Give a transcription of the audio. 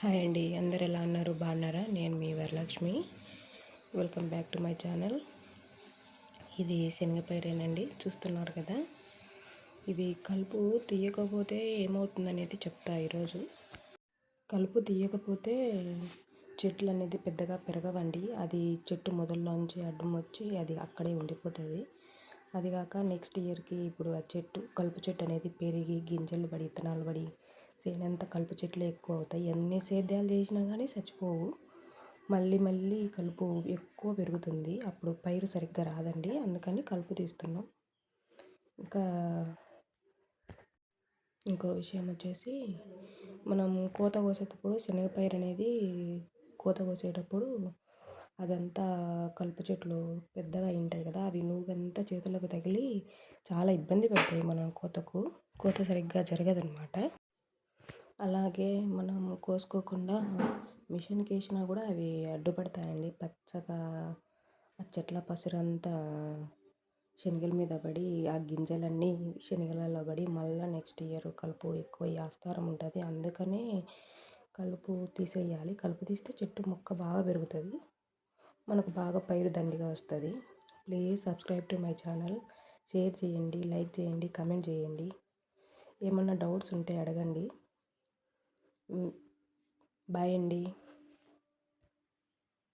Hi అండి, అందరు ఎలా ఉన్నారు? బాగున్నారా? నేను మీ Varalakshmi. Welcome back to my channel. ఇది శనగపైరేనండి, చూస్తున్నారు కదా. ఇది కలుపు తీయకపోతే ఏమవుతుందనేది చెప్తా ఈరోజు. కలుపు తీయకపోతే చెట్లు అనేది పెద్దగా పెరగవండి. అది చెట్టు మొదల్లోంచి అడ్డం వచ్చి అది అక్కడే ఉండిపోతుంది. అది కాక నెక్స్ట్ ఇయర్కి ఇప్పుడు ఆ కలుపు చెట్టు అనేది పెరిగి గింజలు పడి విత్తనాలు పడి సేనంతా కలుపు చెట్లు ఎక్కువ అవుతాయి. ఎన్ని సేద్యాలు చేసినా కానీ చచ్చిపోవు. మళ్ళీ మళ్ళీ కలుపు ఎక్కువ పెరుగుతుంది. అప్పుడు పైరు సరిగ్గా రాదండి. అందుకని కలుపు తీస్తున్నాం. ఇంకా ఇంకో విషయం వచ్చేసి, మనం కోత కోసేటప్పుడు శనగపైరు అనేది కోత కోసేటప్పుడు అదంతా కలుపు చెట్లు పెద్దగా ఉంటాయి కదా, అవి నువ్వంతా చేతులకు తగిలి చాలా ఇబ్బంది పెడతాయి. మనం కోత సరిగ్గా జరగదనమాట. అలాగే మనం కోసుకోకుండా మిషన్కి వేసినా కూడా అవి అడ్డుపడతాయండి. పచ్చగా ఆ చెట్ల పసురంతా శనగల మీద పడి ఆ గింజలన్నీ శనగలలో పడి మళ్ళీ నెక్స్ట్ ఇయర్ కలుపు ఎక్కువ ఆస్కారం ఉంటుంది. అందుకనే కలుపు తీసేయాలి. కలుపు తీస్తే చెట్టు మొక్క బాగా పెరుగుతుంది, మనకు బాగా పైరు దండిగా వస్తుంది. Please subscribe to my channel. Share చేయండి, లైక్ చేయండి, కమెంట్ చేయండి. ఏమన్నా డౌట్స్ ఉంటే అడగండి. బాయ్ అండి.